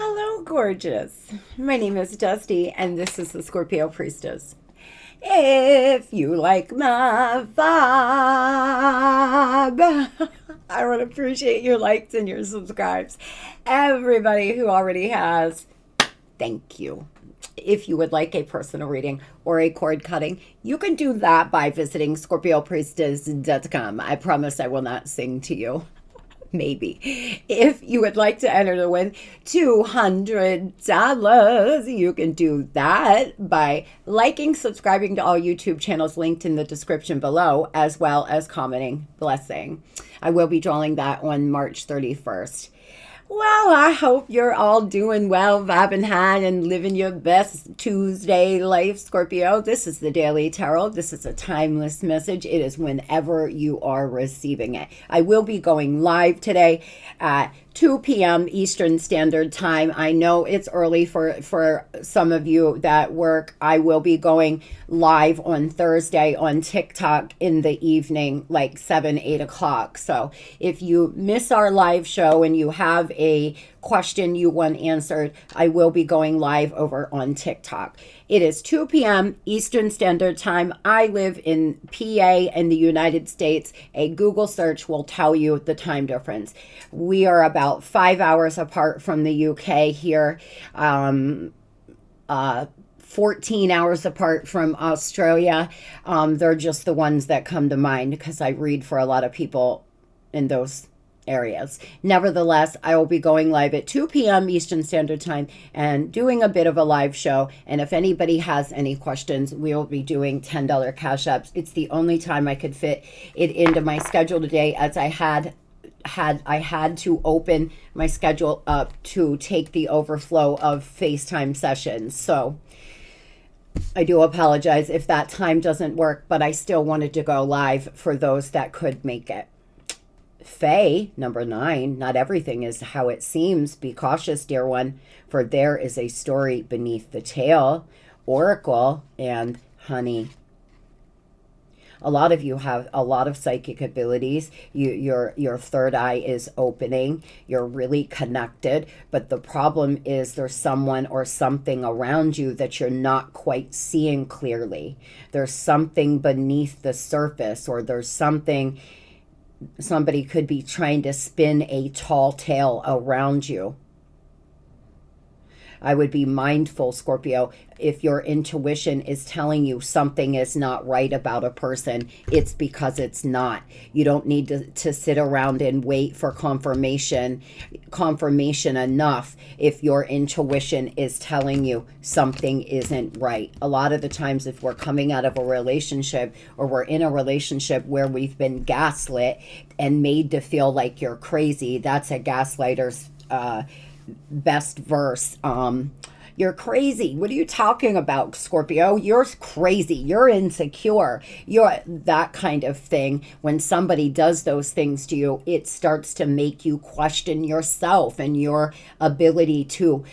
Hello, gorgeous. My name is Dusty, and this is the Scorpio Priestess. If you like my vibe, I would appreciate your likes and your subscribes. Everybody who already has, thank you. If you would like a personal reading or a cord cutting, you can do that by visiting scorpiopriestess.com. I promise I will not sing to you. Maybe. If you would like to enter to win $200, you can do that by liking, subscribing to all YouTube channels linked in the description below, as well as commenting blessing. I will be drawing that on March 31st. Well, I hope you're all doing well, vibing high, and living your best Tuesday life, Scorpio. This is the Daily Tarot. This is a timeless message. It is whenever you are receiving it. I will be going live today at 2 p.m. Eastern Standard Time. I know it's early for some of you that work. I will be going live on Thursday on TikTok in the evening, like 7, 8 o'clock. So if you miss our live show and you have a question you want answered, I will be going live over on TikTok. It is 2 p.m. Eastern Standard Time. I live in PA in the United States. A Google search will tell you the time difference. We are about 5 hours apart from the UK here. 14 hours apart from Australia. They're just the ones that come to mind because I read for a lot of people in those areas. Nevertheless, I will be going live at 2 p.m. Eastern Standard Time and doing a bit of a live show. And if anybody has any questions, we will be doing $10 cash apps. It's the only time I could fit it into my schedule today, as I had to open my schedule up to take the overflow of FaceTime sessions. So I do apologize if that time doesn't work, but I still wanted to go live for those that could make it. Fae, number 9, not everything is how it seems. Be cautious, dear one, for there is a story beneath the tale. Oracle and honey. A lot of you have a lot of psychic abilities. Your third eye is opening. You're really connected. But the problem is there's someone or something around you that you're not quite seeing clearly. There's something beneath the surface, or there's something. Somebody could be trying to spin a tall tale around you. I would be mindful, Scorpio, if your intuition is telling you something is not right about a person, it's because it's not. You don't need to sit around and wait for confirmation enough if your intuition is telling you something isn't right. A lot of the times, if we're coming out of a relationship, or we're in a relationship where we've been gaslit and made to feel like you're crazy, that's a gaslighter's best verse. You're crazy. What are you talking about, Scorpio? You're crazy. You're insecure. You're that kind of thing. When somebody does those things to you, it starts to make you question yourself and your ability to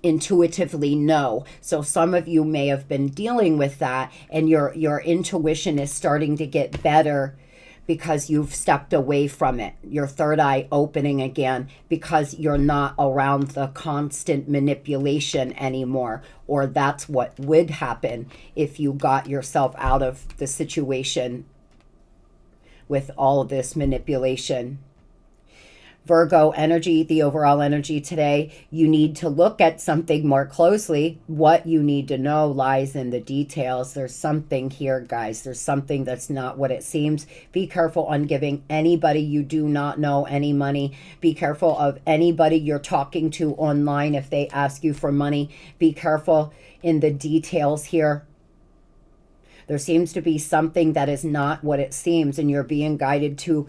intuitively know. So some of you may have been dealing with that, and your intuition is starting to get better because you've stepped away from it. Your third eye opening again because you're not around the constant manipulation anymore. Or that's what would happen if you got yourself out of the situation with all of this manipulation. Virgo energy, the overall energy today, you need to look at something more closely. What you need to know lies in the details. There's something here, guys. There's something that's not what it seems. Be careful on giving anybody you do not know any money. Be careful of anybody you're talking to online if they ask you for money. Be careful in the details here. There seems to be something that is not what it seems, and you're being guided to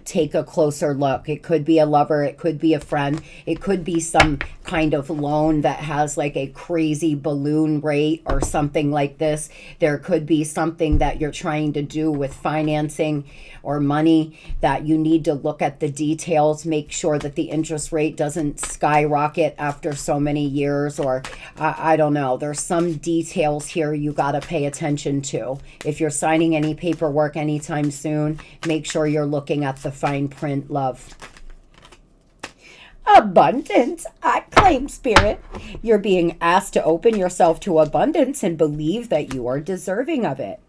take a closer look. It could be a lover, it could be a friend, it could be some kind of loan that has like a crazy balloon rate or something like this. There could be something that you're trying to do with financing or money that you need to look at the details, make sure that the interest rate doesn't skyrocket after so many years, or I don't know. There's some details here you got to pay attention to. If you're signing any paperwork anytime soon, make sure you're looking at the fine print, love. Abundance. I claim spirit. You're being asked to open yourself to abundance and believe that you are deserving of it.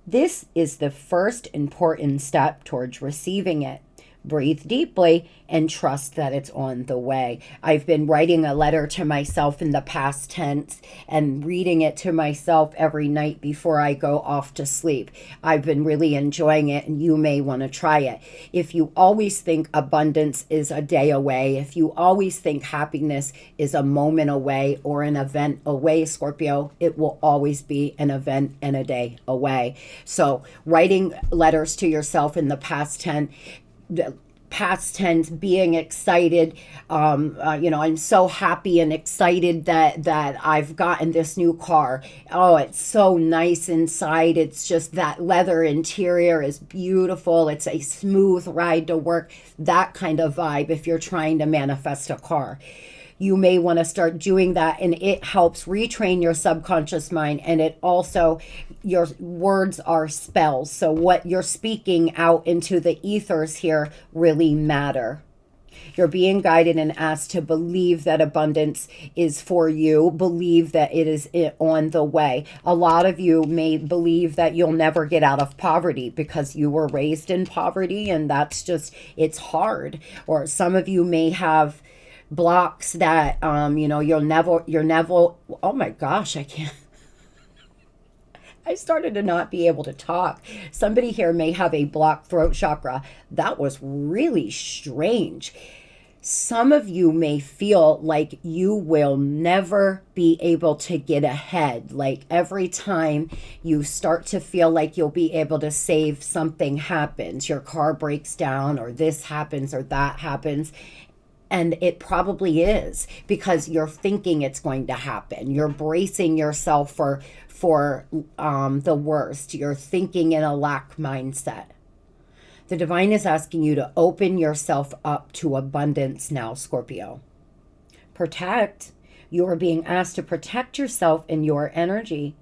This is the first important step towards receiving it. Breathe deeply and trust that it's on the way. I've been writing a letter to myself in the past tense and reading it to myself every night before I go off to sleep. I've been really enjoying it, and you may want to try it. If you always think abundance is a day away, if you always think happiness is a moment away or an event away, Scorpio, it will always be an event and a day away. So writing letters to yourself in the past tense, being excited, I'm so happy and excited that I've gotten this new car. Oh, it's so nice inside. It's just that leather interior is beautiful. It's a smooth ride to work. That kind of vibe if you're trying to manifest a car. You may want to start doing that, and it helps retrain your subconscious mind. And it also, your words are spells. So what you're speaking out into the ethers here really matter. You're being guided and asked to believe that abundance is for you. Believe that it is on the way. A lot of you may believe that you'll never get out of poverty because you were raised in poverty, and that's just, it's hard. Or some of you may have blocks that you're never, oh my gosh, I started to not be able to talk. Somebody here may have a blocked throat chakra. That was really strange. Some of you may feel like you will never be able to get ahead. Like every time you start to feel like you'll be able to save, something happens. Your car breaks down, or this happens, or that happens. And it probably is because you're thinking it's going to happen. You're bracing yourself for the worst. You're thinking in a lack mindset. The divine is asking you to open yourself up to abundance now, Scorpio. Protect. You are being asked to protect yourself and your energy.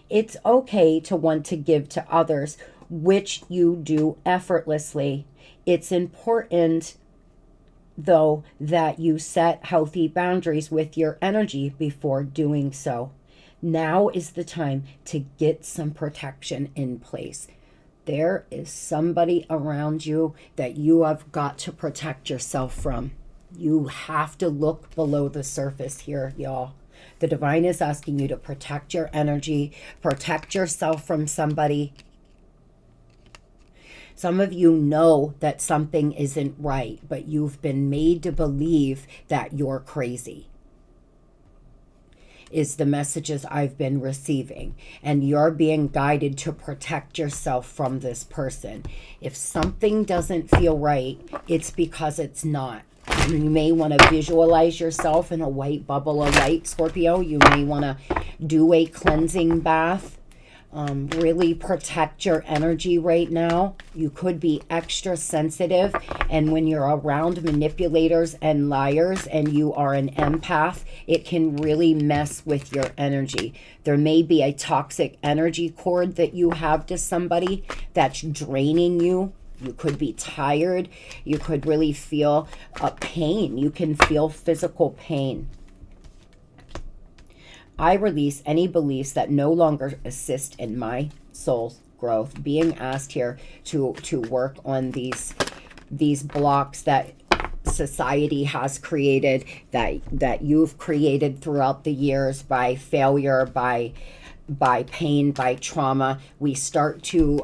It's okay to want to give to others, which you do effortlessly. It's important, though, that you set healthy boundaries with your energy before doing so. Now is the time to get some protection in place. There is somebody around you that you have got to protect yourself from. You have to look below the surface here, y'all. The divine is asking you to protect your energy, protect yourself from somebody. Some of you know that something isn't right, but you've been made to believe that you're crazy, is the messages I've been receiving. And you're being guided to protect yourself from this person. If something doesn't feel right, it's because it's not. You may want to visualize yourself in a white bubble of light, Scorpio. You may want to do a cleansing bath. Really protect your energy right now. You could be extra sensitive, and when you're around manipulators and liars and you are an empath, it can really mess with your energy. There may be a toxic energy cord that you have to somebody that's draining you. You could be tired. You could really feel pain. You can feel physical pain. I release any beliefs that no longer assist in my soul's growth. Being asked here to work on these blocks that society has created, that you've created throughout the years by failure, by pain, by trauma. We start to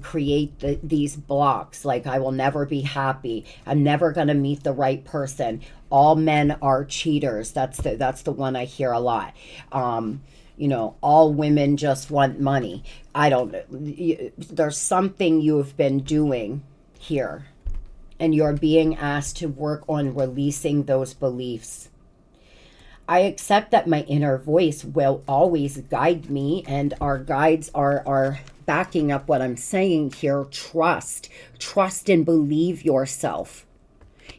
create these blocks, like I will never be happy. I'm never going to meet the right person. All men are cheaters. That's the one I hear a lot. All women just want money. There's something you've been doing here, and you're being asked to work on releasing those beliefs. I accept that my inner voice will always guide me, and our guides are backing up what I'm saying here. Trust and believe yourself.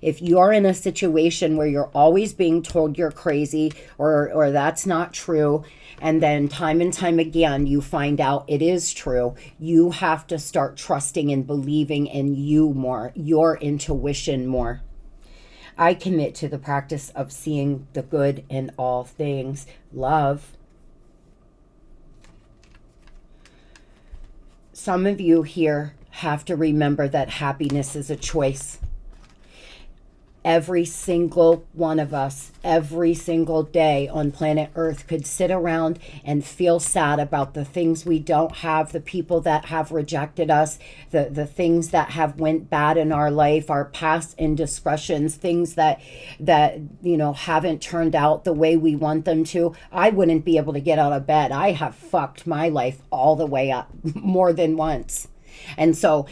If you're in a situation where you're always being told you're crazy or that's not true, and then time and time again you find out it is true, you have to start trusting and believing in you more, your intuition more. I commit to the practice of seeing the good in all things. Love. Some of you here have to remember that happiness is a choice. Every single one of us, every single day on planet Earth could sit around and feel sad about the things we don't have, the people that have rejected us, the things that have went bad in our life, our past indiscretions, things that haven't turned out the way we want them to. I wouldn't be able to get out of bed. I have fucked my life all the way up more than once. And so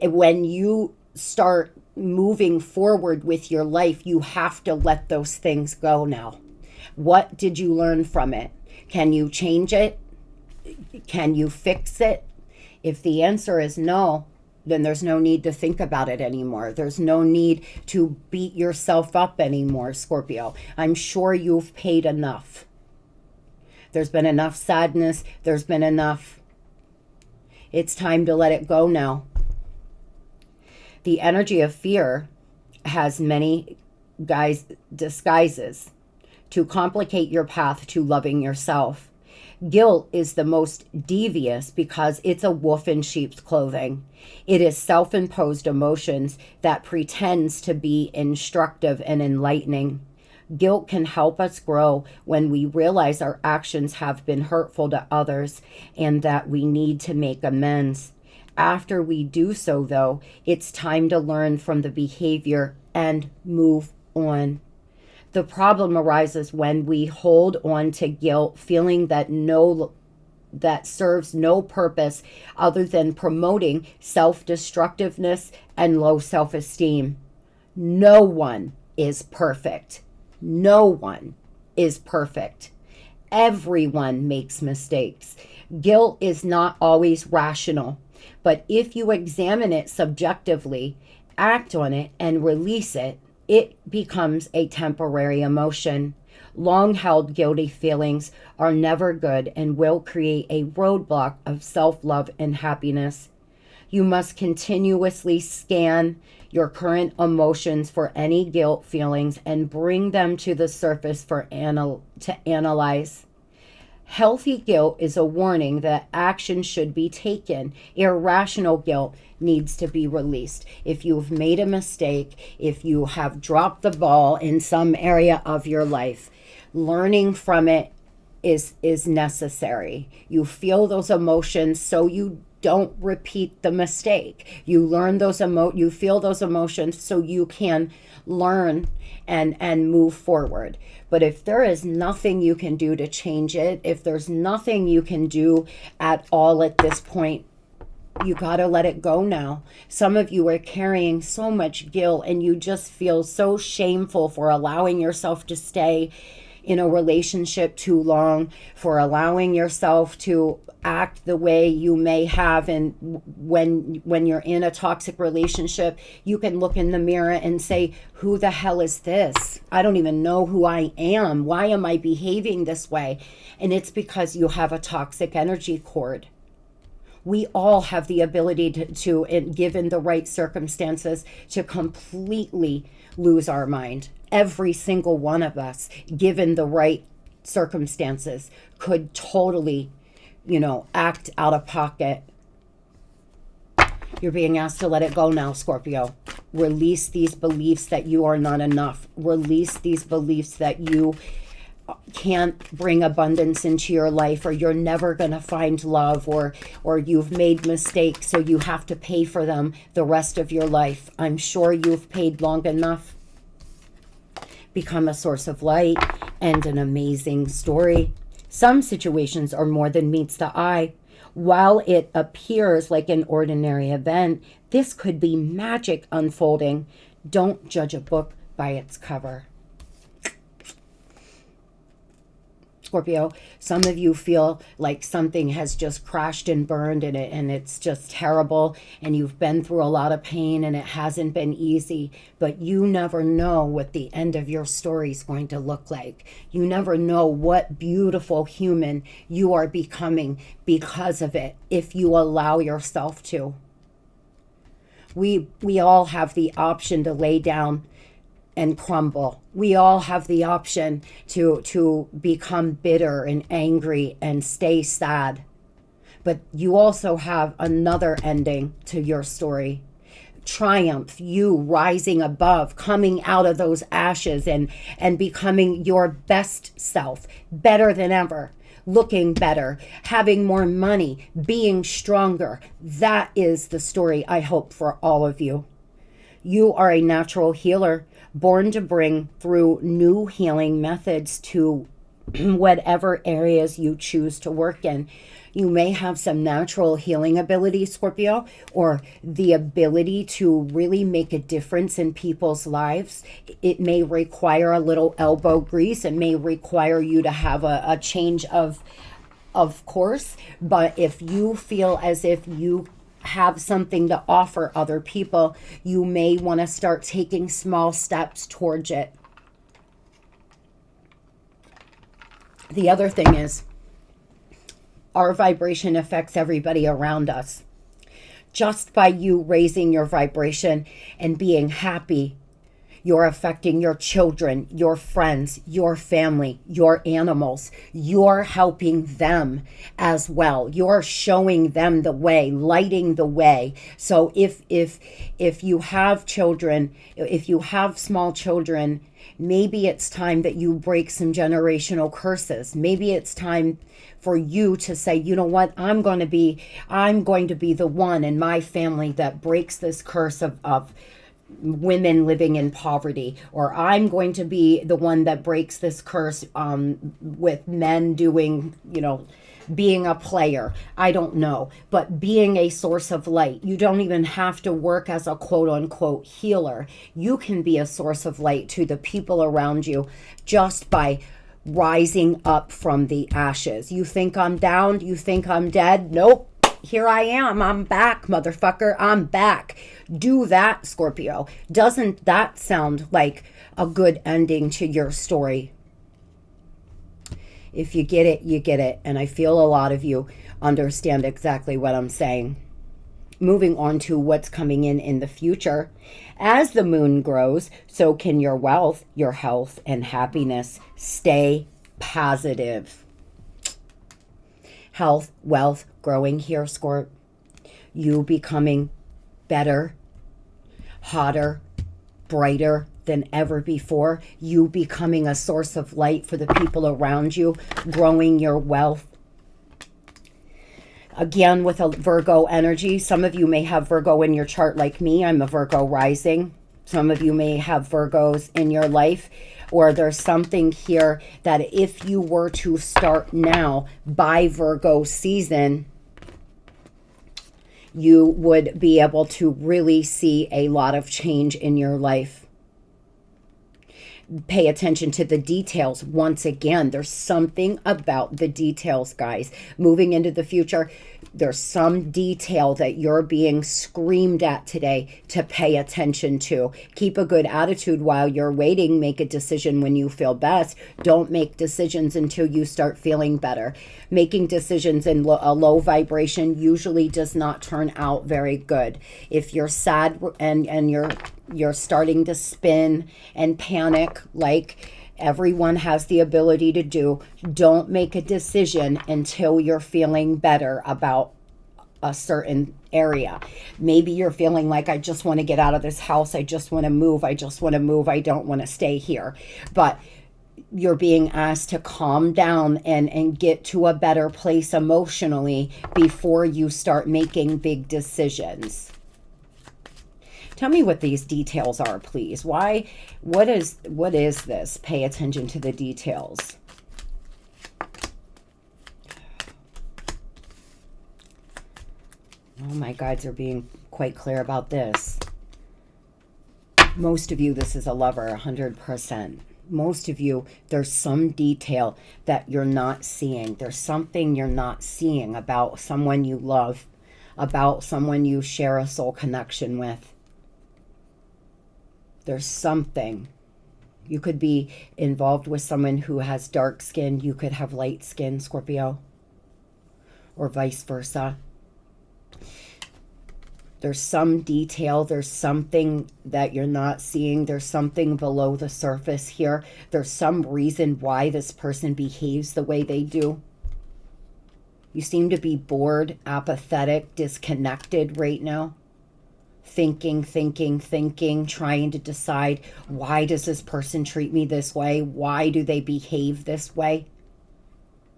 when you start moving forward with your life, you have to let those things go now. What did you learn from it? Can you change it? Can you fix it? If the answer is no, then there's no need to think about it anymore. There's no need to beat yourself up anymore, Scorpio. I'm sure you've paid enough. There's been enough sadness. There's been enough. It's time to let it go now. The energy of fear has many disguises to complicate your path to loving yourself. Guilt is the most devious because it's a wolf in sheep's clothing. It is self-imposed emotions that pretends to be instructive and enlightening. Guilt can help us grow when we realize our actions have been hurtful to others and that we need to make amends. After we do so, though, it's time to learn from the behavior and move on. The problem arises when we hold on to guilt, feeling that serves no purpose other than promoting self-destructiveness and low self-esteem. No one is perfect. No one is perfect. Everyone makes mistakes. Guilt is not always rational. But if you examine it subjectively, act on it, and release it, it becomes a temporary emotion. Long-held guilty feelings are never good and will create a roadblock of self-love and happiness. You must continuously scan your current emotions for any guilt feelings and bring them to the surface to analyze. Healthy guilt is a warning that action should be taken. Irrational guilt needs to be released. If you've made a mistake, if you have dropped the ball in some area of your life, learning from it is necessary. You feel those emotions so you don't repeat the mistake. You learn you feel those emotions so you can learn and move forward. But if there is nothing you can do to change it, if there's nothing you can do at all at this point, you got to let it go now. Some of you are carrying so much guilt and you just feel so shameful for allowing yourself to stay in a relationship too long, for allowing yourself to act the way you may have. And when you're in a toxic relationship, you can look in the mirror and say, who the hell is this? I don't even know who I am. Why am I behaving this way? And it's because you have a toxic energy cord. We all have the ability to, given the right circumstances, to completely lose our mind. Every single one of us, given the right circumstances, could totally, act out of pocket. You're being asked to let it go now, Scorpio. Release these beliefs that you are not enough. Release these beliefs that you can't bring abundance into your life, or you're never going to find love, or you've made mistakes so you have to pay for them the rest of your life. I'm sure you've paid long enough. Become a source of light and an amazing story. Some situations are more than meets the eye. While it appears like an ordinary event, this could be magic unfolding. Don't judge a book by its cover. Scorpio, some of you feel like something has just crashed and burned and it's just terrible, and you've been through a lot of pain and it hasn't been easy, but you never know what the end of your story is going to look like. You never know what beautiful human you are becoming because of it, if you allow yourself to. We all have the option to lay down and crumble. We all have the option to become bitter and angry and stay sad. But you also have another ending to your story. Triumph, you rising above, coming out of those ashes and becoming your best self, better than ever, looking better, having more money, being stronger. That is the story I hope for all of you. You are a natural healer, born to bring through new healing methods to whatever areas you choose to work in. You may have some natural healing ability, Scorpio, or the ability to really make a difference in people's lives. It may require a little elbow grease. It may require you to have a change of course. But if you feel as if you have something to offer other people, you may want to start taking small steps towards it. The other thing is, our vibration affects everybody around us. Just by you raising your vibration and being happy, you're affecting your children, your friends, your family, your animals. You're helping them as well. You're showing them the way, lighting the way. So if you have children, if you have small children, maybe it's time that you break some generational curses. Maybe it's time for you to say, you know what, I'm going to be the one in my family that breaks this curse of women living in poverty, or I'm going to be the one that breaks this curse with men doing, being a player. I don't know, but being a source of light. You don't even have to work as a quote unquote healer. You can be a source of light to the people around you just by rising up from the ashes. You think I'm down? You think I'm dead? Nope. Here I am. I'm back, motherfucker. I'm back. Do that, Scorpio. Doesn't that sound like a good ending to your story? If you get it, you get it. And I feel a lot of you understand exactly what I'm saying. Moving on to what's coming in the future. As the moon grows, so can your wealth, your health, and happiness. Stay positive. Health, wealth, growing here, Scorp. You becoming better, hotter, brighter than ever before. You becoming a source of light for the people around you, growing your wealth. Again, with a Virgo energy, some of you may have Virgo in your chart like me. I'm a Virgo rising. Some of you may have Virgos in your life, or there's something here that if you were to start now by Virgo season, you would be able to really see a lot of change in your life. Pay attention to the details. Once again, there's something about the details, guys. Moving into the future, there's some detail that you're being screamed at today to pay attention to. Keep a good attitude while you're waiting. Make a decision when you feel best. Don't make decisions until you start feeling better. Making decisions in a low vibration usually does not turn out very good. If you're sad and you're starting to spin and panic like everyone has the ability to do, don't make a decision until you're feeling better about a certain area. Maybe you're feeling like, I just want to get out of this house. I just want to move. I don't want to stay here. But you're being asked to calm down and get to a better place emotionally before you start making big decisions. Tell me what these details are, please. What is this? Pay attention to the details. Oh, my guides are being quite clear about this. Most of you, this is a lover, 100%. Most of you, there's some detail that you're not seeing. There's something you're not seeing about someone you love, about someone you share a soul connection with. There's something. You could be involved with someone who has dark skin. You could have light skin, Scorpio, or vice versa. There's some detail. There's something that you're not seeing. There's something below the surface here. There's some reason why this person behaves the way they do. You seem to be bored, apathetic, disconnected right now. Thinking, trying to decide, why does this person treat me this way? Why do they behave this way?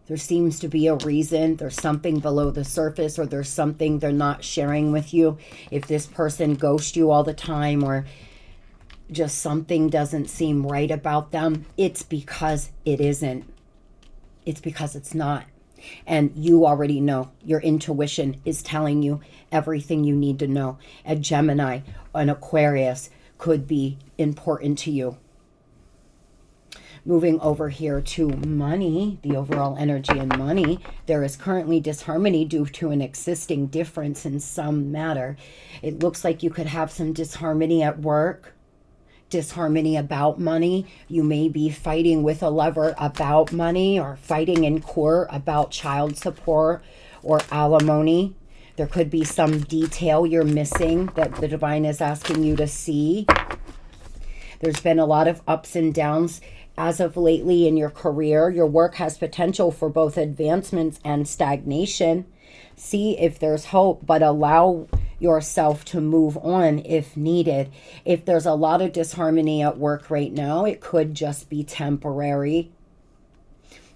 There seems to be a reason. There's something below the surface, or there's something they're not sharing with you. If this person ghosts you all the time, or just something doesn't seem right about them, it's because it isn't. It's because it's not. And you already know. Your intuition is telling you everything you need to know. A Gemini, an Aquarius could be important to you. Moving over here to money, the overall energy in money, there is currently disharmony due to an existing difference in some matter. It looks like you could have some disharmony at work, disharmony about money. You may be fighting with a lover about money, or fighting in court about child support or alimony. There could be some detail you're missing that the divine is asking you to see. There's been a lot of ups and downs as of lately in your career. Your work has potential for both advancements and stagnation. See if there's hope, but allow yourself to move on if needed. If there's a lot of disharmony at work right now, it could just be temporary.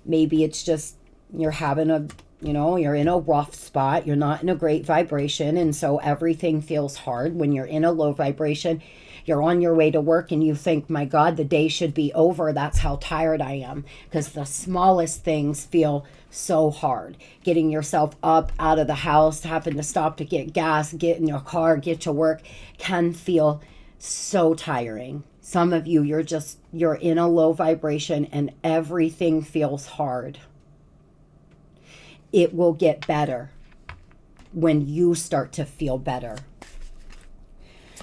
Maybe it's just you're having a, you're in a rough spot. You're not in a great vibration, and so everything feels hard. When you're in a low vibration, you're on your way to work and you think, my God, the day should be over. That's how tired I am. Because the smallest things feel so hard. Getting yourself up out of the house, having to stop to get gas, get in your car, get to work, can feel so tiring. Some of you, you're in a low vibration and everything feels hard. It will get better when you start to feel better.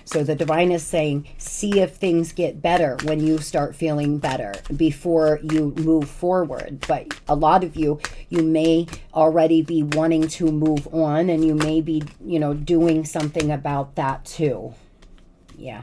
So the divine is saying, see if things get better when you start feeling better before you move forward. But a lot of you may already be wanting to move on, and you may be, doing something about that too. Yeah.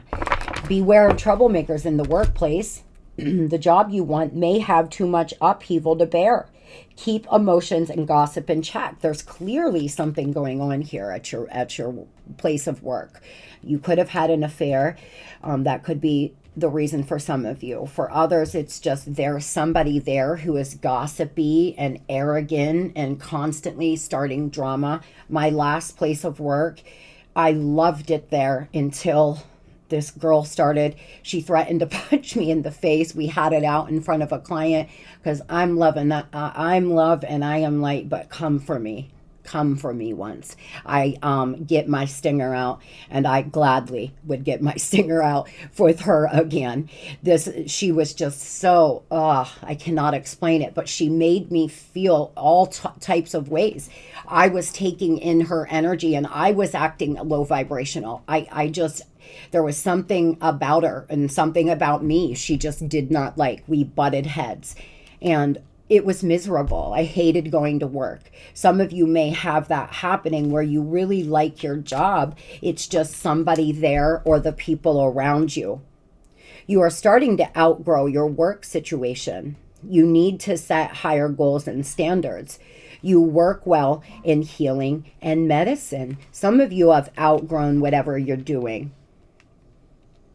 Beware of troublemakers in the workplace. The job you want may have too much upheaval to bear. Keep emotions and gossip in check. There's clearly something going on here at your place of work. You could have had an affair. That could be the reason for some of you. For others, it's just there's somebody there who is gossipy and arrogant and constantly starting drama. My last place of work, I loved it there until this girl started. She threatened to punch me in the face. We had it out in front of a client because I'm love and I am light, but come for me. Come for me once. I get my stinger out, and I gladly would get my stinger out with her again. She was just so, I cannot explain it, but she made me feel all types of ways. I was taking in her energy and I was acting low vibrational. There was something about her and something about me she just did not like. We butted heads and it was miserable. I hated going to work. Some of you may have that happening where you really like your job. It's just somebody there or the people around you. You are starting to outgrow your work situation. You need to set higher goals and standards. You work well in healing and medicine. Some of you have outgrown whatever you're doing.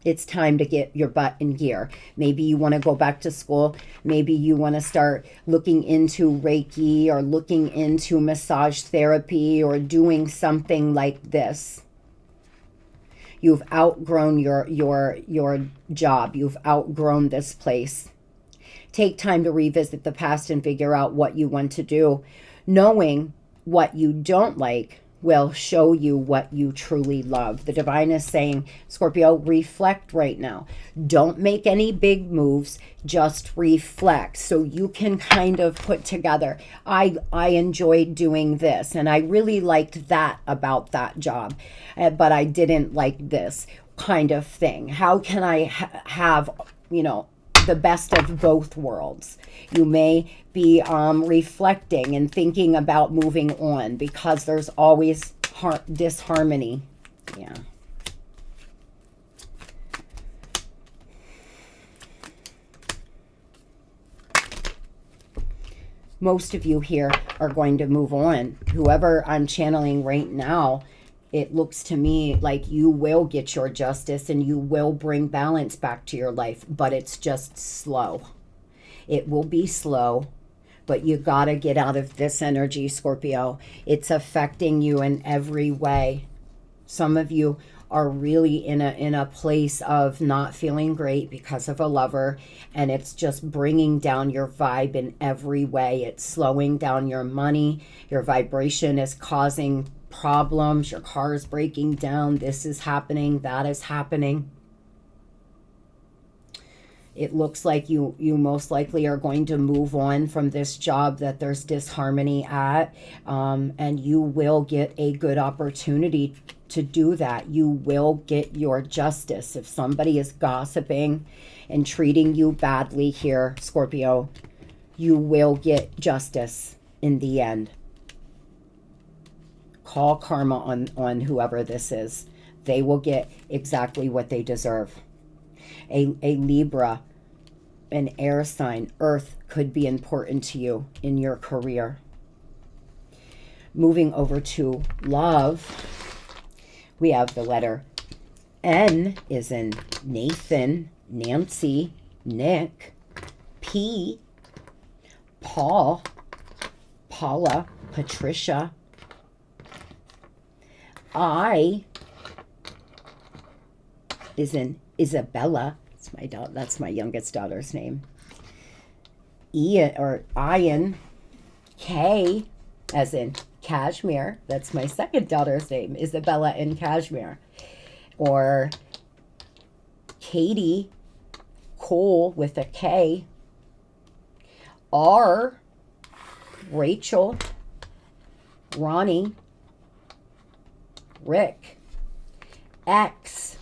It's time to get your butt in gear. Maybe you want to go back to school. Maybe you want to start looking into Reiki or looking into massage therapy or doing something like this. You've outgrown your job. You've outgrown this place. Take time to revisit the past and figure out what you want to do. Knowing what you don't like will show you what you truly love. The divine is saying, Scorpio, reflect right now. Don't make any big moves. Just reflect so you can kind of put together, I enjoyed doing this and I really liked that about that job, but I didn't like this kind of thing. How can I have, the best of both worlds? You may be reflecting and thinking about moving on because there's always disharmony Yeah. Most of you here are going to move on. Whoever I'm channeling right now, it looks to me like you will get your justice and you will bring balance back to your life, but it's just slow. It will be slow, but you got to get out of this energy, Scorpio. It's affecting you in every way. Some of you are really in a place of not feeling great because of a lover, and it's just bringing down your vibe in every way. It's slowing down your money. Your vibration is causing problems. Your car is breaking down. This is happening. That is happening. It looks like you most likely are going to move on from this job that there's disharmony at, and you will get a good opportunity to do that. You will get your justice. If somebody is gossiping and treating you badly here, Scorpio, you will get justice in the end. Call karma on whoever this is. They will get exactly what they deserve. A Libra, an air sign, Earth could be important to you in your career. Moving over to love, we have the letter N is in Nathan, Nancy, Nick, P, Paul, Paula, Patricia, I is in Isabella. That's my youngest daughter's name. Ian, K as in Kashmir. That's my second daughter's name, Isabella and Kashmir. Or Katie, Cole with a K. R, Rachel, Ronnie, Rick. X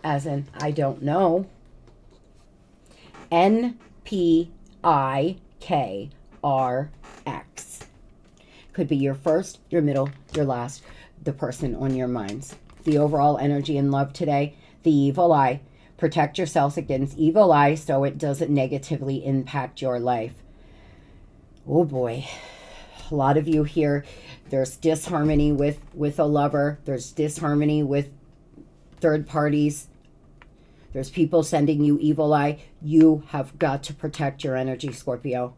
as in I don't know. NPIKRX. Could be your first, your middle, your last, the person on your minds. The overall energy in love today, the evil eye. Protect yourselves against evil eye so it doesn't negatively impact your life. Oh boy. A lot of you here, there's disharmony with a lover. There's disharmony with third parties. There's people sending you evil eye. You have got to protect your energy, Scorpio.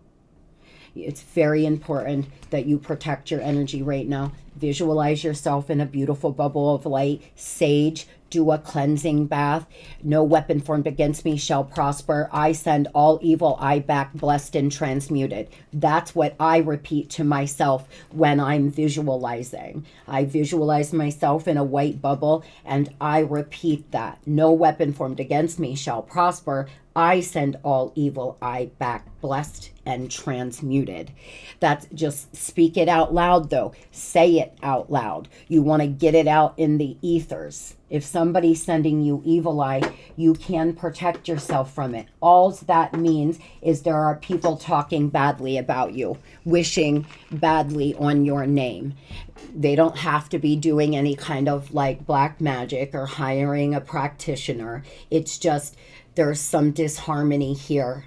It's very important that you protect your energy right now. Visualize yourself in a beautiful bubble of light. Sage, do a cleansing bath. No weapon formed against me shall prosper. I send all evil eye back, blessed and transmuted. That's what I repeat to myself when I'm visualizing. I visualize myself in a white bubble and I repeat that. No weapon formed against me shall prosper. I send all evil eye back, blessed and transmuted. That's just speak it out loud though. Say it out loud. You want to get it out in the ethers. If somebody's sending you evil eye, you can protect yourself from it. All that means is there are people talking badly about you, wishing badly on your name. They don't have to be doing any kind of like black magic or hiring a practitioner. It's just there's some disharmony here.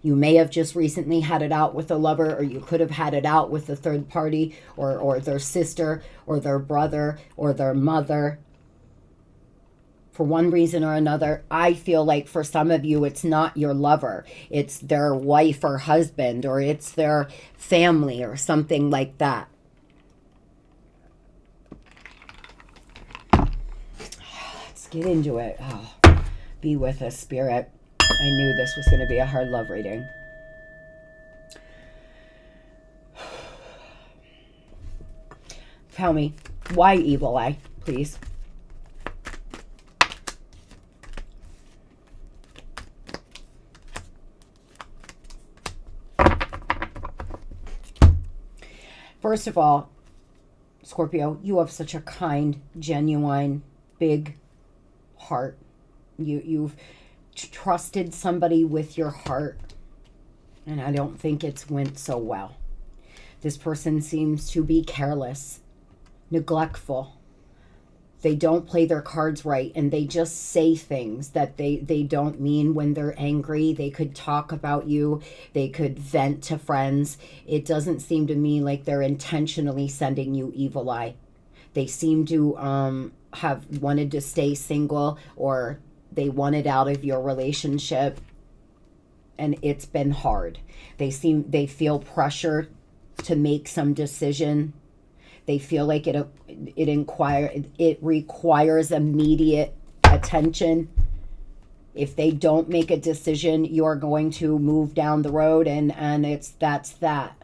You may have just recently had it out with a lover, or you could have had it out with a third party, or their sister, or their brother, or their mother. For one reason or another, I feel like for some of you, it's not your lover. It's their wife or husband, or it's their family, or something like that. Let's get into it. Oh, be with us, Spirit. I knew this was going to be a hard love reading. Tell me, why evil eye, please? First of all, Scorpio, you have such a kind, genuine, big heart. You've trusted somebody with your heart, and I don't think it's went so well. This person seems to be careless. neglectful. They don't play their cards right, and they just say things that they don't mean when they're angry. They could talk about you. They could vent to friends. It doesn't seem to me like they're intentionally sending you evil eye. They seem to have wanted to stay single, or they wanted out of your relationship, and it's been hard. They feel pressure to make some decision. They feel like it requires immediate attention. If they don't make a decision, you're going to move down the road, and that's that.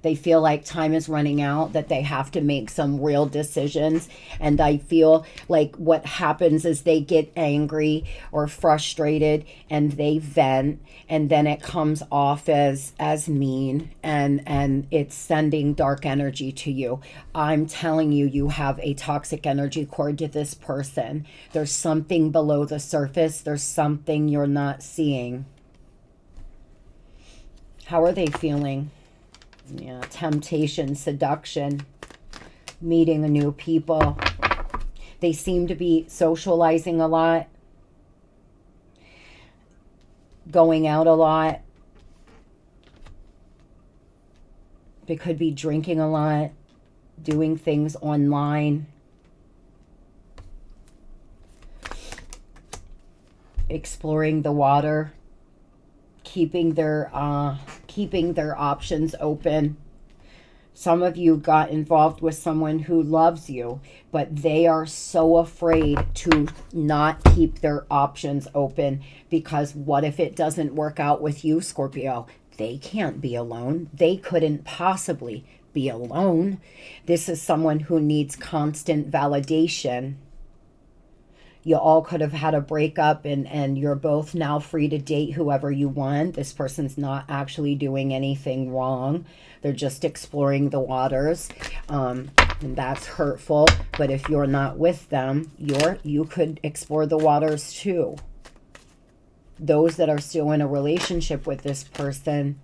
They feel like time is running out, that they have to make some real decisions. And I feel like what happens is they get angry or frustrated and they vent, and then it comes off as mean, and it's sending dark energy to you. I'm telling you, you have a toxic energy cord to this person. There's something below the surface. There's something you're not seeing. How are they feeling? Yeah, temptation, seduction, meeting new people. They seem to be socializing a lot, going out a lot. They could be drinking a lot, doing things online, exploring the water, keeping their options open. Some of you got involved with someone who loves you, but they are so afraid to not keep their options open, because what if it doesn't work out with you, Scorpio? They can't be alone. They couldn't possibly be alone. This is someone who needs constant validation. You all could have had a breakup, and you're both now free to date whoever you want. This person's not actually doing anything wrong. They're just exploring the waters. And that's hurtful. But if you're not with them, you could explore the waters too. Those that are still in a relationship with this person,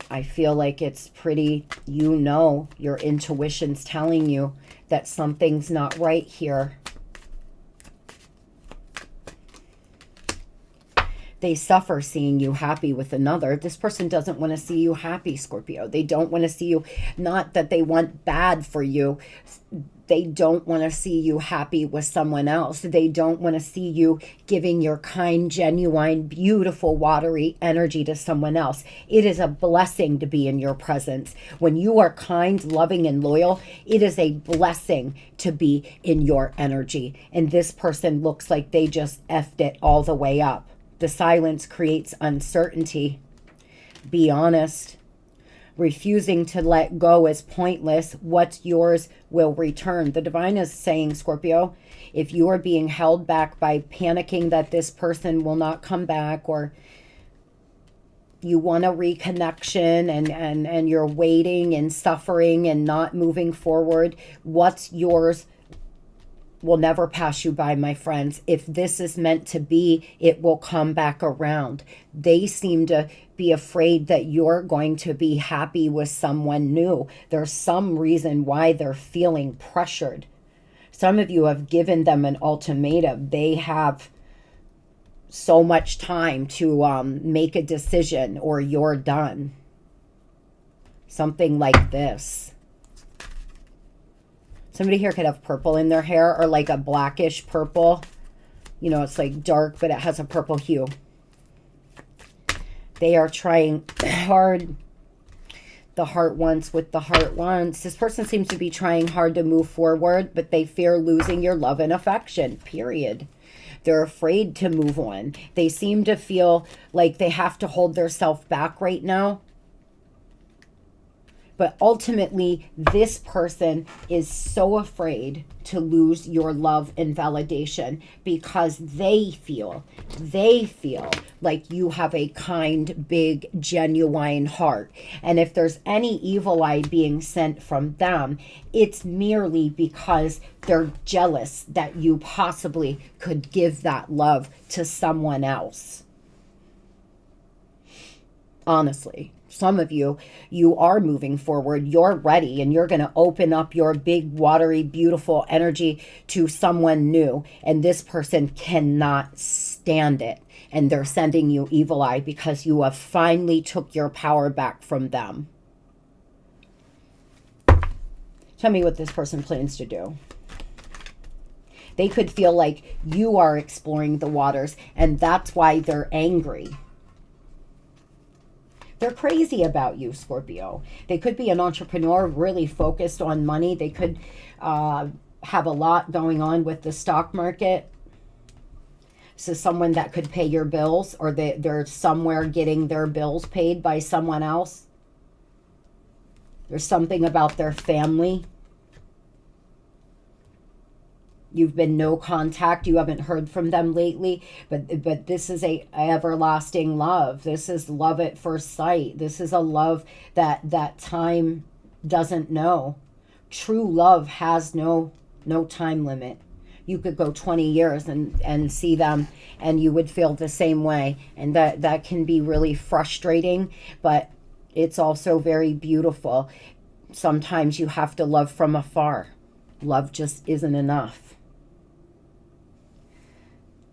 I feel like it's pretty, your intuition's telling you that something's not right here. They suffer seeing you happy with another. This person doesn't want to see you happy, Scorpio. They don't want to see you, not that they want bad for you. They don't want to see you happy with someone else. They don't want to see you giving your kind, genuine, beautiful, watery energy to someone else. It is a blessing to be in your presence. When you are kind, loving, and loyal, it is a blessing to be in your energy. And this person looks like they just effed it all the way up. The silence creates uncertainty. Be honest. Refusing to let go is pointless. What's yours will return. The divine is saying, Scorpio, if you are being held back by panicking that this person will not come back, or you want a reconnection and you're waiting and suffering and not moving forward, what's yours will never pass you by, my friends. If this is meant to be, it will come back around. They seem to be afraid that you're going to be happy with someone new. There's some reason why they're feeling pressured. Some of you have given them an ultimatum. They have so much time to make a decision, or you're done. Something like this. Somebody here could have purple in their hair, or like a blackish purple. It's like dark, but it has a purple hue. They are trying hard. The heart wants what the heart wants. This person seems to be trying hard to move forward, but they fear losing your love and affection, period. They're afraid to move on. They seem to feel like they have to hold themselves back right now. But ultimately, this person is so afraid to lose your love and validation, because they feel like you have a kind, big, genuine heart. And if there's any evil eye being sent from them, it's merely because they're jealous that you possibly could give that love to someone else. Honestly. some of you, you are moving forward, you're ready, and you're going to open up your big, watery, beautiful energy to someone new. And this person cannot stand it. And they're sending you evil eye because you have finally took your power back from them. Tell me what this person plans to do. They could feel like you are exploring the waters, and that's why they're angry. They're crazy about you, Scorpio. They could be an entrepreneur really focused on money. They could have a lot going on with the stock market. So someone that could pay your bills, or they're somewhere getting their bills paid by someone else. There's something about their family. You've been no contact. You haven't heard from them lately. But this is a everlasting love. This is love at first sight. This is a love that time doesn't know. True love has no time limit. You could go 20 years and see them, and you would feel the same way. And that can be really frustrating, but it's also very beautiful. Sometimes you have to love from afar. Love just isn't enough.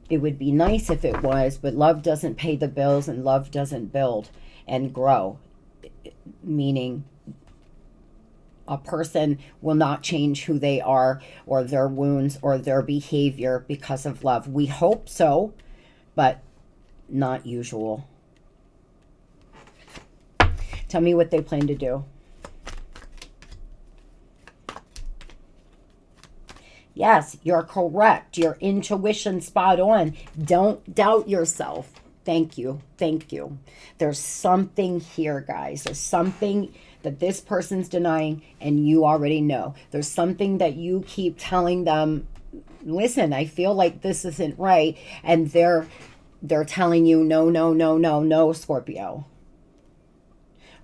It would be nice if it was, but love doesn't pay the bills, and love doesn't build and grow. Meaning, a person will not change who they are or their wounds or their behavior because of love. We hope so, but not usual. Tell me what they plan to do. Yes, you're correct. Your intuition spot on. Don't doubt yourself. Thank you. Thank you. There's something here, guys. There's something that this person's denying, and you already know. There's something that you keep telling them, listen, I feel like this isn't right. And they're telling you, no, no, no, no, no, Scorpio.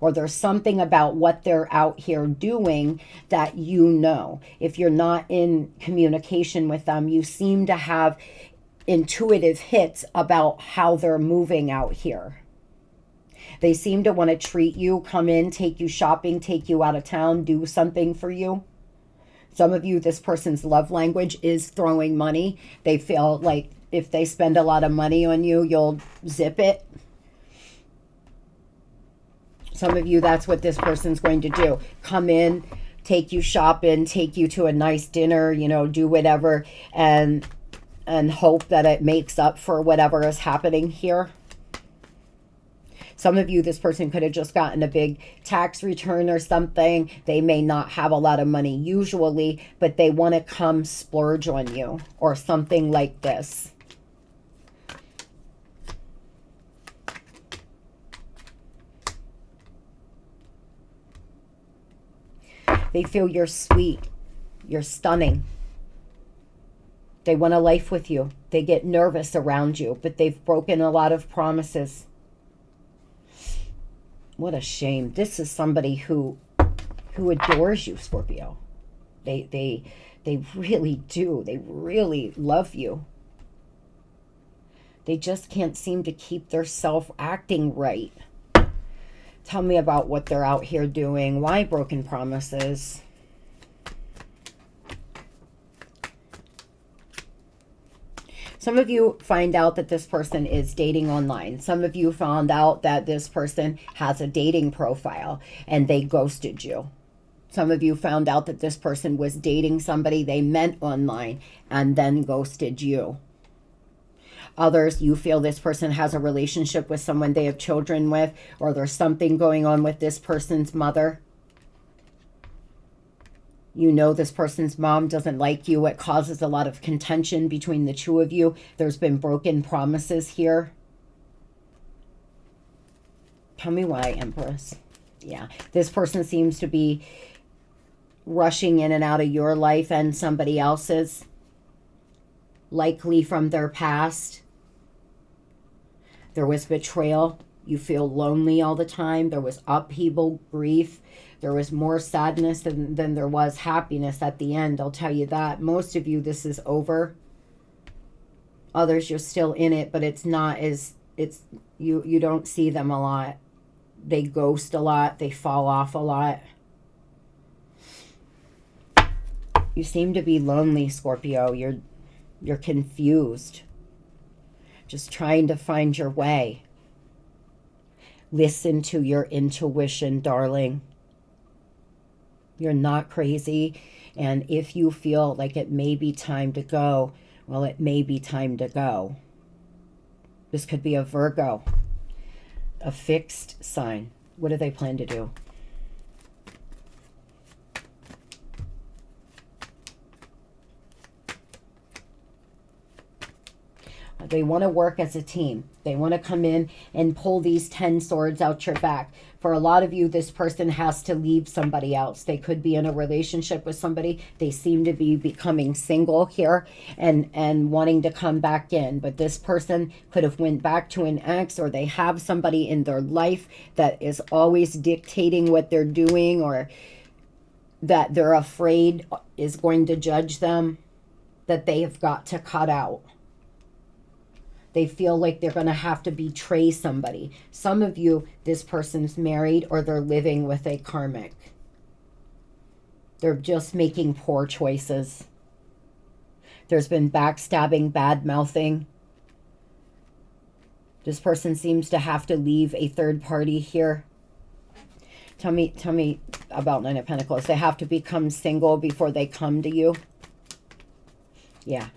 Or there's something about what they're out here doing that you know. If you're not in communication with them, you seem to have intuitive hits about how they're moving out here. They seem to want to treat you, come in, take you shopping, take you out of town, do something for you. Some of you, this person's love language is throwing money. They feel like if they spend a lot of money on you, you'll zip it. Some of you, that's what this person's going to do. Come in, take you shopping, take you to a nice dinner, you know, do whatever, and hope that it makes up for whatever is happening here. Some of you, this person could have just gotten a big tax return or something. They may not have a lot of money usually, but they want to come splurge on you or something like this. They feel you're sweet. You're stunning. They want a life with you. They get nervous around you, but they've broken a lot of promises. What a shame. This is somebody who adores you, Scorpio. They really do. They really love you. They just can't seem to keep their self acting right. Tell me about what they're out here doing. Why broken promises? Some of you find out that this person is dating online. Some of you found out that this person has a dating profile and they ghosted you. Some of you found out that this person was dating somebody they met online and then ghosted you. Others, you feel this person has a relationship with someone they have children with, or there's something going on with this person's mother. You know this person's mom doesn't like you. It causes a lot of contention between the two of you. There's been broken promises here. Tell me why, Empress. Yeah, this person seems to be rushing in and out of your life and somebody else's, likely from their past. There was betrayal. You feel lonely all the time. There was upheaval, grief. There was more sadness than there was happiness at the end. I'll tell you that. Most of you, this is over. Others, you're still in it, but it's not as, you don't see them a lot. They ghost a lot. They fall off a lot. You seem to be lonely, Scorpio. You're confused. Just trying to find your way. Listen to your intuition, darling. You're not crazy. And if you feel like it may be time to go, well, it may be time to go. This could be a Virgo, a fixed sign. What do they plan to do? They want to work as a team. They want to come in and pull these 10 swords out your back. For a lot of you, this person has to leave somebody else. They could be in a relationship with somebody. They seem to be becoming single here and wanting to come back in. But this person could have went back to an ex, or they have somebody in their life that is always dictating what they're doing, or that they're afraid is going to judge them, that they have got to cut out. They feel like they're going to have to betray somebody. Some of you, this person's married or they're living with a karmic. They're just making poor choices. There's been backstabbing, bad mouthing. This person seems to have to leave a third party here. Tell me about Nine of Pentacles. They have to become single before they come to you. Yeah.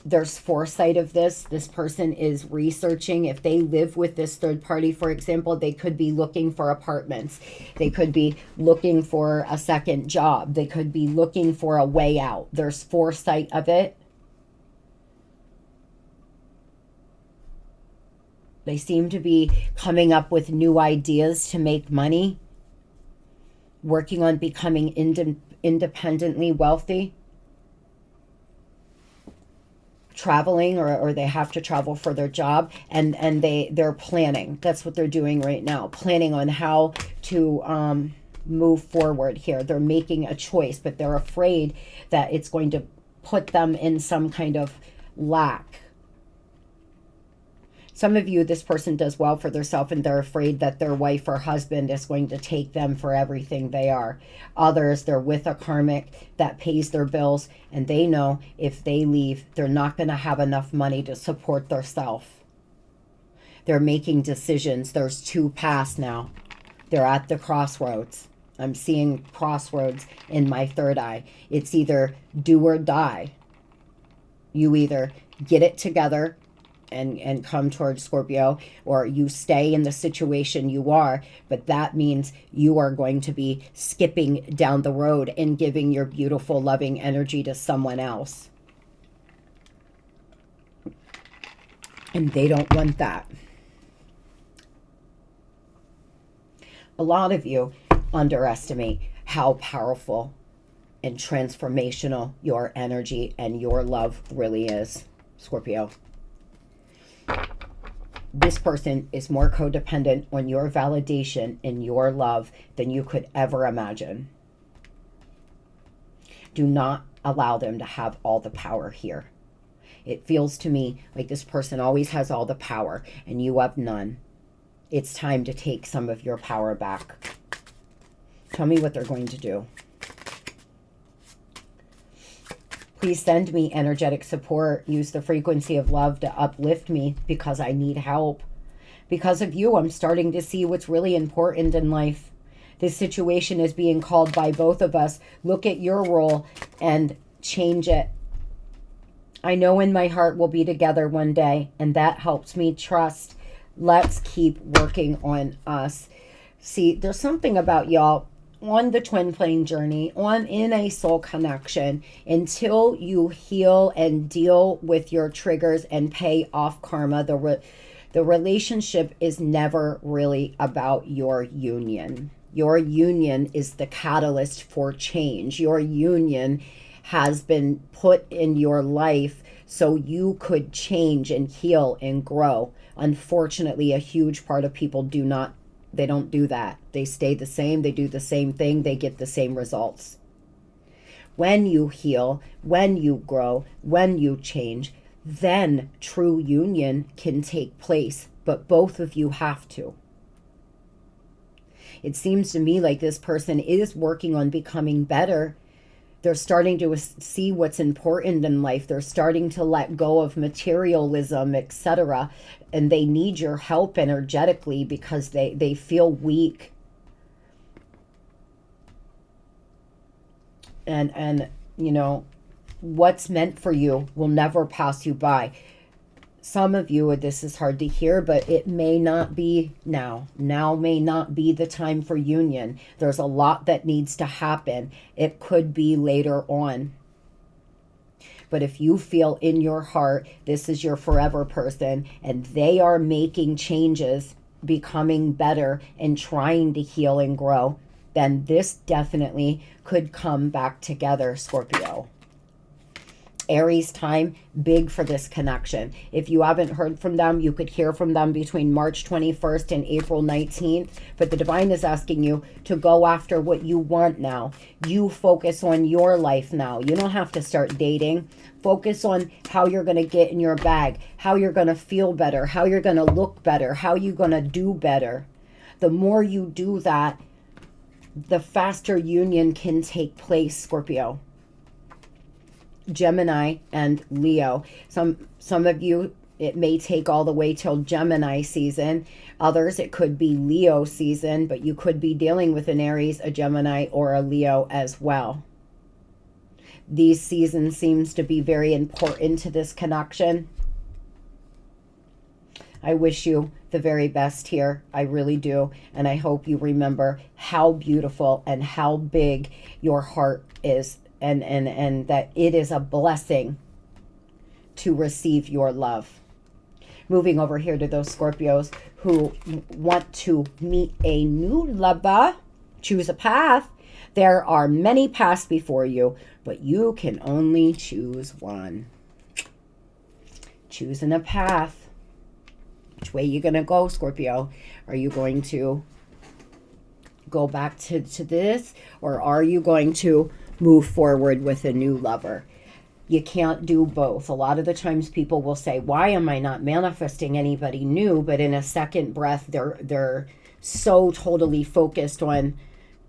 There's foresight of this. This person is researching. If they live with this third party, for example, they could be looking for apartments. They could be looking for a second job. They could be looking for a way out. There's foresight of it. They seem to be coming up with new ideas to make money, working on becoming independently wealthy. Traveling, or they have to travel for their job, and they're planning. That's what they're doing right now, planning on how to move forward here. They're making a choice, but they're afraid that it's going to put them in some kind of lack. Some of you, this person does well for themselves, and they're afraid that their wife or husband is going to take them for everything they are. Others, they're with a karmic that pays their bills, and they know if they leave, they're not going to have enough money to support themselves. They're making decisions. There's two paths now. They're at the crossroads. I'm seeing crossroads in my third eye. It's either do or die. You either get it together and come towards Scorpio, or you stay in the situation you are, but that means you are going to be skipping down the road and giving your beautiful, loving energy to someone else. And they don't want that. A lot of you underestimate how powerful and transformational your energy and your love really is, Scorpio. This person is more codependent on your validation and your love than you could ever imagine. Do not allow them to have all the power here. It feels to me like this person always has all the power and you have none. It's time to take some of your power back. Tell me what they're going to do. Please send me energetic support. Use the frequency of love to uplift me because I need help. Because of you, I'm starting to see what's really important in life. This situation is being called by both of us. Look at your role and change it. I know in my heart we'll be together one day, and that helps me trust. Let's keep working on us. See, there's something about y'all on the twin flame journey, in a soul connection, until you heal and deal with your triggers and pay off karma. The relationship is never really about your union. Your union is the catalyst for change. Your union has been put in your life so you could change and heal and grow. Unfortunately, a huge part of people they don't do that. They stay the same. They do the same thing. They get the same results. When you heal, when you grow, when you change, then true union can take place. But both of you have to. It seems to me like this person is working on becoming better. They're starting to see what's important in life. They're starting to let go of materialism, etc. And they need your help energetically because they feel weak. And you know, what's meant for you will never pass you by. Some of you, this is hard to hear, but it may not be now. Now may not be the time for union. There's a lot that needs to happen. It could be later on. But if you feel in your heart, this is your forever person, and they are making changes, becoming better, and trying to heal and grow, then this definitely could come back together, Scorpio. Aries time, big for this connection. If you haven't heard from them, you could hear from them between March 21st and April 19th. But the divine is asking you to go after what you want now. You focus on your life now. You don't have to start dating. Focus on how you're going to get in your bag, how you're going to feel better, how you're going to look better, how you're going to do better. The more you do that, the faster union can take place, Scorpio. Gemini and Leo. Some of you, it may take all the way till Gemini season. Others, it could be Leo season, but you could be dealing with an Aries, a Gemini, or a Leo as well. These seasons seems to be very important to this connection. I wish you the very best here. I really do. And I hope you remember how beautiful and how big your heart is. And that it is a blessing to receive your love. Moving over here to those Scorpios who want to meet a new lover, choose a path. There are many paths before you, but you can only choose one. Choosing a path. Which way you going to go, Scorpio? Are you going to go back to this, or are you going to move forward with a new lover? You can't do both. A lot of the times people will say, why am I not manifesting anybody new? But in a second breath, they're so totally focused on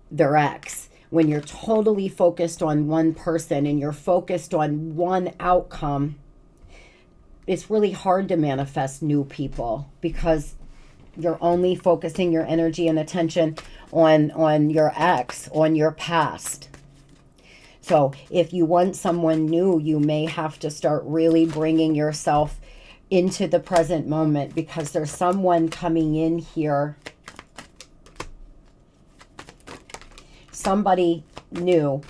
their ex. When you're totally focused on one person and you're focused on one outcome, it's really hard to manifest new people because you're only focusing your energy and attention on your ex, on your past. So if you want someone new, you may have to start really bringing yourself into the present moment, because there's someone coming in here, somebody new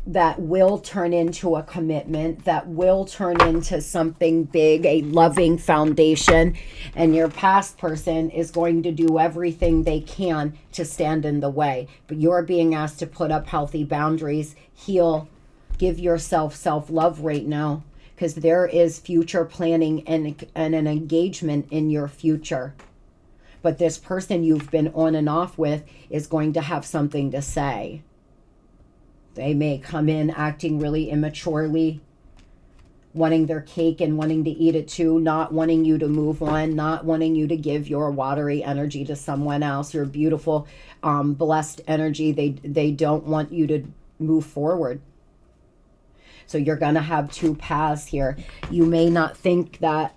that will turn into a commitment, that will turn into something big, a loving foundation, and your past person is going to do everything they can to stand in the way. But you're being asked to put up healthy boundaries, heal, give yourself self-love right now, because there is future planning and an engagement in your future. But this person you've been on and off with is going to have something to say. They may come in acting really immaturely, wanting their cake and wanting to eat it too, not wanting you to move on, not wanting you to give your watery energy to someone else, your beautiful, blessed energy. They don't want you to move forward. So you're going to have two paths here. You may not think that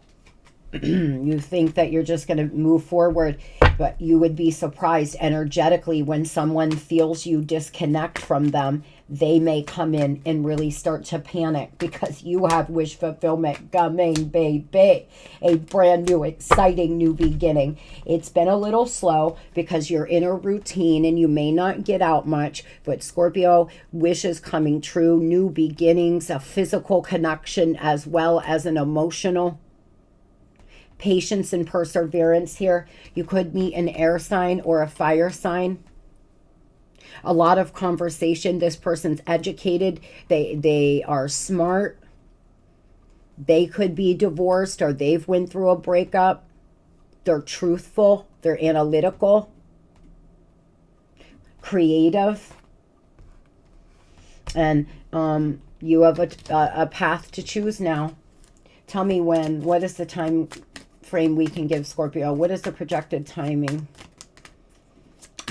you think that you're just going to move forward, but you would be surprised energetically when someone feels you disconnect from them. They may come in and really start to panic because you have wish fulfillment coming, baby. A brand new, exciting new beginning. It's been a little slow because you're in a routine and you may not get out much, but Scorpio, wishes coming true, new beginnings, a physical connection as well as an emotional. Patience and perseverance here. You could meet an air sign or a fire sign. A lot of conversation. This person's educated. They are smart. They could be divorced or they've went through a breakup. They're truthful. They're analytical. Creative. And you have a path to choose now. Tell me when. What is the time frame we can give Scorpio? What is the projected timing?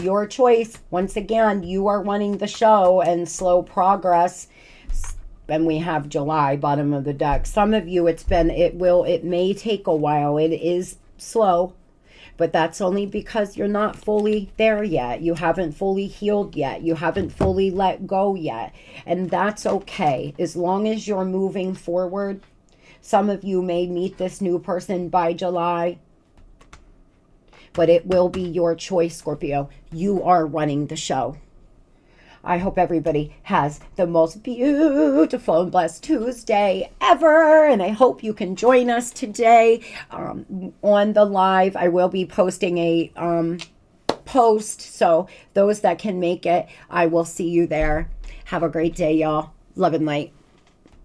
your choice. Once again, you are running the show and slow progress. And we have July, bottom of the deck. Some of you, it may take a while. It is slow, but that's only because you're not fully there yet. You haven't fully healed yet. You haven't fully let go yet. And that's okay. As long as you're moving forward. Some of you may meet this new person by July, but it will be your choice, Scorpio. You are running the show. I hope everybody has the most beautiful and blessed Tuesday ever. And I hope you can join us today on the live. I will be posting a post. So those that can make it, I will see you there. Have a great day, y'all. Love and light.